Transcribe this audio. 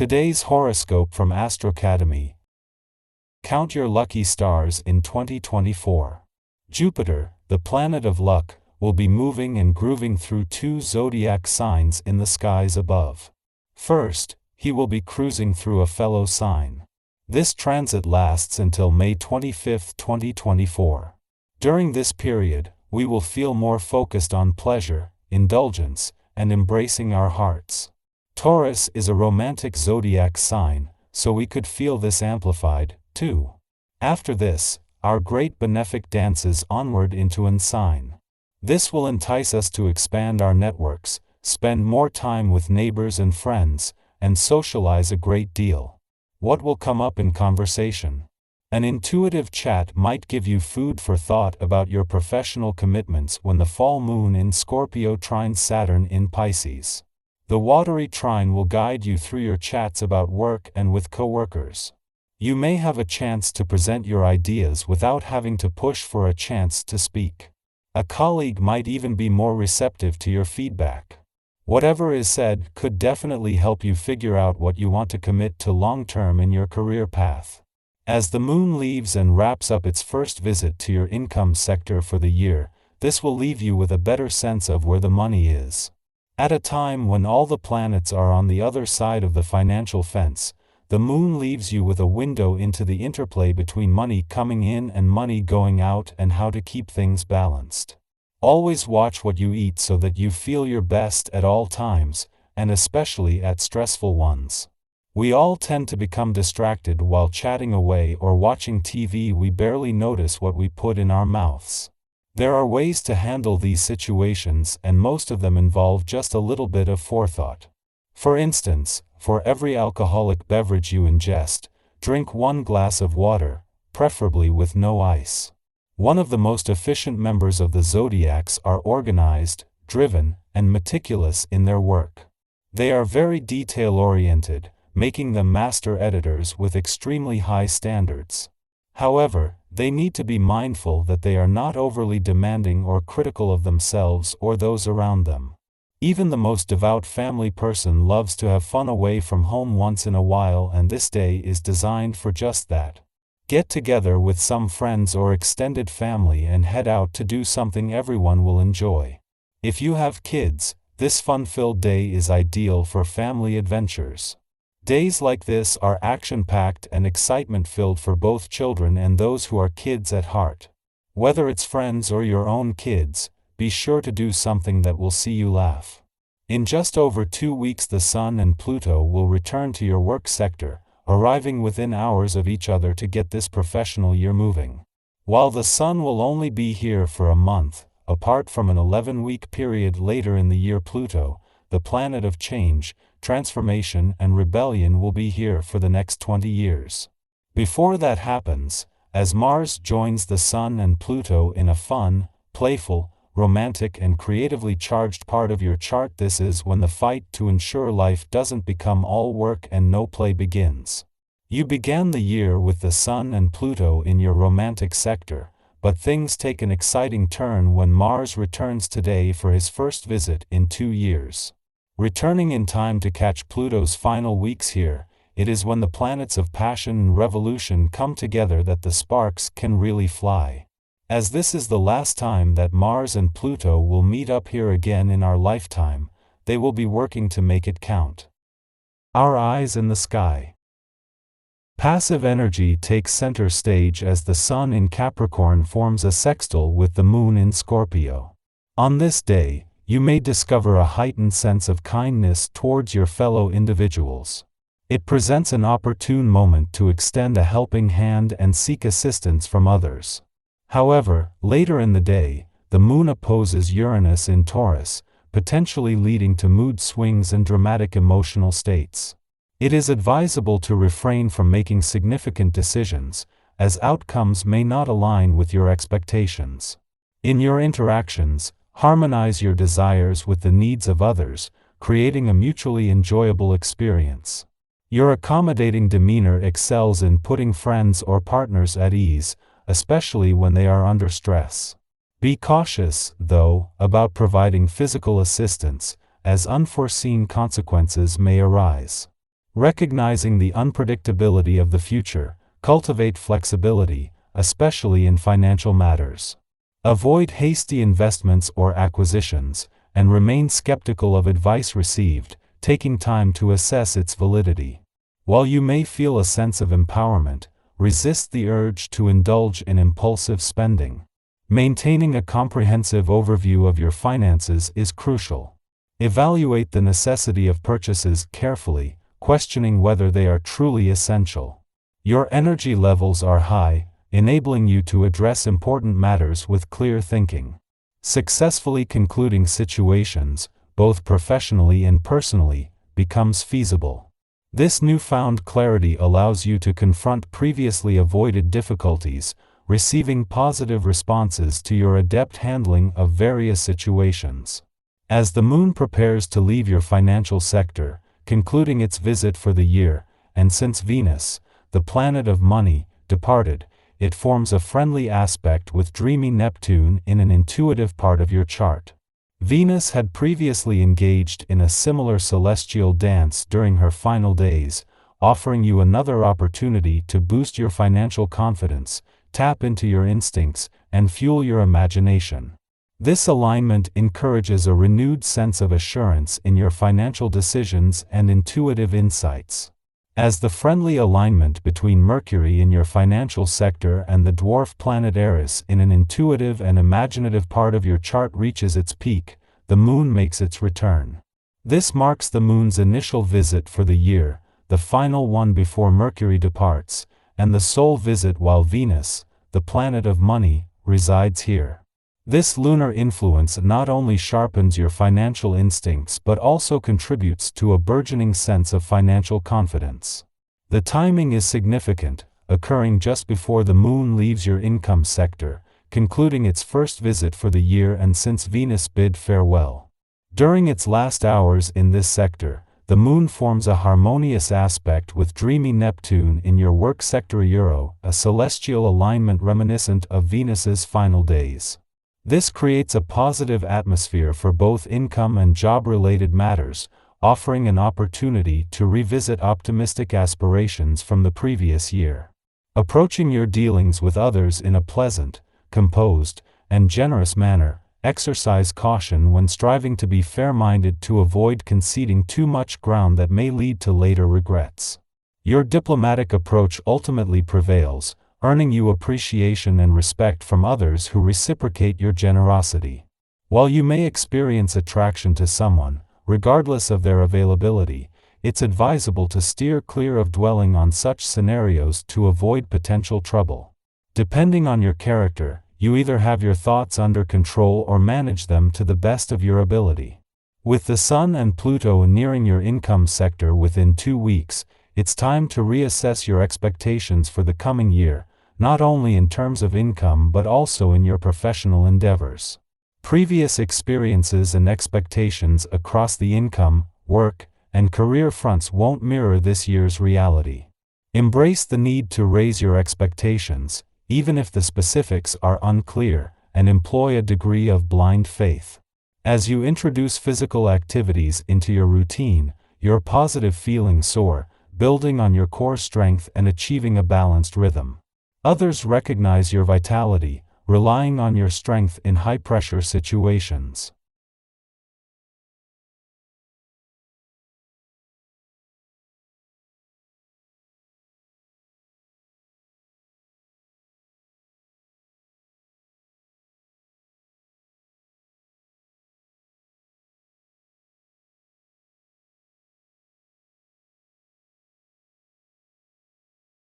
Today's horoscope from Astrocademy. Count your lucky stars in 2024. Jupiter, the planet of luck, will be moving and grooving through two zodiac signs in the skies above. First, he will be cruising through a fellow sign. This transit lasts until May 25, 2024. During this period, we will feel more focused on pleasure, indulgence, and embracing our hearts. Taurus is a romantic zodiac sign, so we could feel this amplified, too. After this, our great benefic dances onward into an sign. This will entice us to expand our networks, spend more time with neighbors and friends, and socialize a great deal. What will come up in conversation? An intuitive chat might give you food for thought about your professional commitments when the fall moon in Scorpio trines Saturn in Pisces. The watery trine will guide you through your chats about work and with coworkers. You may have a chance to present your ideas without having to push for a chance to speak. A colleague might even be more receptive to your feedback. Whatever is said could definitely help you figure out what you want to commit to long-term in your career path. As the moon leaves and wraps up its first visit to your income sector for the year, this will leave you with a better sense of where the money is. At a time when all the planets are on the other side of the financial fence, the moon leaves you with a window into the interplay between money coming in and money going out and how to keep things balanced. Always watch what you eat so that you feel your best at all times, and especially at stressful ones. We all tend to become distracted while chatting away or watching TV. We barely notice what we put in our mouths. There are ways to handle these situations, and most of them involve just a little bit of forethought. For instance, for every alcoholic beverage you ingest, drink 1 glass of water, preferably with no ice. One of the most efficient members of the zodiacs are organized, driven, and meticulous in their work. They are very detail-oriented, making them master editors with extremely high standards. However, they need to be mindful that they are not overly demanding or critical of themselves or those around them. Even the most devout family person loves to have fun away from home once in a while, and this day is designed for just that. Get together with some friends or extended family and head out to do something everyone will enjoy. If you have kids, this fun-filled day is ideal for family adventures. Days like this are action-packed and excitement-filled for both children and those who are kids at heart. Whether it's friends or your own kids, be sure to do something that will see you laugh. In just over 2 weeks, the Sun and Pluto will return to your work sector, arriving within hours of each other to get this professional year moving. While the Sun will only be here for a month, apart from an 11-week period later in the year, Pluto, the planet of change, transformation and rebellion, will be here for the next 20 years. Before that happens, as Mars joins the Sun and Pluto in a fun, playful, romantic and creatively charged part of your chart, this is when the fight to ensure life doesn't become all work and no play begins. You began the year with the Sun and Pluto in your romantic sector, but things take an exciting turn when Mars returns today for his first visit in 2 years. Returning in time to catch Pluto's final weeks here, it is when the planets of passion and revolution come together that the sparks can really fly. As this is the last time that Mars and Pluto will meet up here again in our lifetime, they will be working to make it count. Our eyes in the sky. Passive energy takes center stage as the Sun in Capricorn forms a sextile with the Moon in Scorpio. On this day, you may discover a heightened sense of kindness towards your fellow individuals. It presents an opportune moment to extend a helping hand and seek assistance from others. However, later in the day, the Moon opposes Uranus in Taurus, potentially leading to mood swings and dramatic emotional states. It is advisable to refrain from making significant decisions, as outcomes may not align with your expectations. In your interactions, harmonize your desires with the needs of others, creating a mutually enjoyable experience. Your accommodating demeanor excels in putting friends or partners at ease, especially when they are under stress. Be cautious, though, about providing physical assistance, as unforeseen consequences may arise. Recognizing the unpredictability of the future, cultivate flexibility, especially in financial matters. Avoid hasty investments or acquisitions, and remain skeptical of advice received, taking time to assess its validity. While you may feel a sense of empowerment, resist the urge to indulge in impulsive spending. Maintaining a comprehensive overview of your finances is crucial. Evaluate the necessity of purchases carefully, questioning whether they are truly essential. Your energy levels are high, enabling you to address important matters with clear thinking. Successfully concluding situations, both professionally and personally, becomes feasible. This newfound clarity allows you to confront previously avoided difficulties, receiving positive responses to your adept handling of various situations. As the moon prepares to leave your financial sector, concluding its visit for the year, and since Venus, the planet of money, departed, it forms a friendly aspect with dreamy Neptune in an intuitive part of your chart. Venus had previously engaged in a similar celestial dance during her final days, offering you another opportunity to boost your financial confidence, tap into your instincts, and fuel your imagination. This alignment encourages a renewed sense of assurance in your financial decisions and intuitive insights. As the friendly alignment between Mercury in your financial sector and the dwarf planet Eris in an intuitive and imaginative part of your chart reaches its peak, the moon makes its return. This marks the moon's initial visit for the year, the final one before Mercury departs, and the sole visit while Venus, the planet of money, resides here. This lunar influence not only sharpens your financial instincts but also contributes to a burgeoning sense of financial confidence. The timing is significant, occurring just before the moon leaves your income sector, concluding its first visit for the year and since Venus bid farewell. During its last hours in this sector, the moon forms a harmonious aspect with dreamy Neptune in your work sector Euro, a celestial alignment reminiscent of Venus's final days. This creates a positive atmosphere for both income and job-related matters, offering an opportunity to revisit optimistic aspirations from the previous year. Approaching your dealings with others in a pleasant, composed, and generous manner, exercise caution when striving to be fair-minded to avoid conceding too much ground that may lead to later regrets. Your diplomatic approach ultimately prevails, earning you appreciation and respect from others who reciprocate your generosity. While you may experience attraction to someone, regardless of their availability, it's advisable to steer clear of dwelling on such scenarios to avoid potential trouble. Depending on your character, you either have your thoughts under control or manage them to the best of your ability. With the Sun and Pluto nearing your income sector within 2 weeks, it's time to reassess your expectations for the coming year, not only in terms of income but also in your professional endeavors. Previous experiences and expectations across the income, work, and career fronts won't mirror this year's reality. Embrace the need to raise your expectations, even if the specifics are unclear, and employ a degree of blind faith. As you introduce physical activities into your routine, your positive feelings soar, building on your core strength and achieving a balanced rhythm. Others recognize your vitality, relying on your strength in high-pressure situations.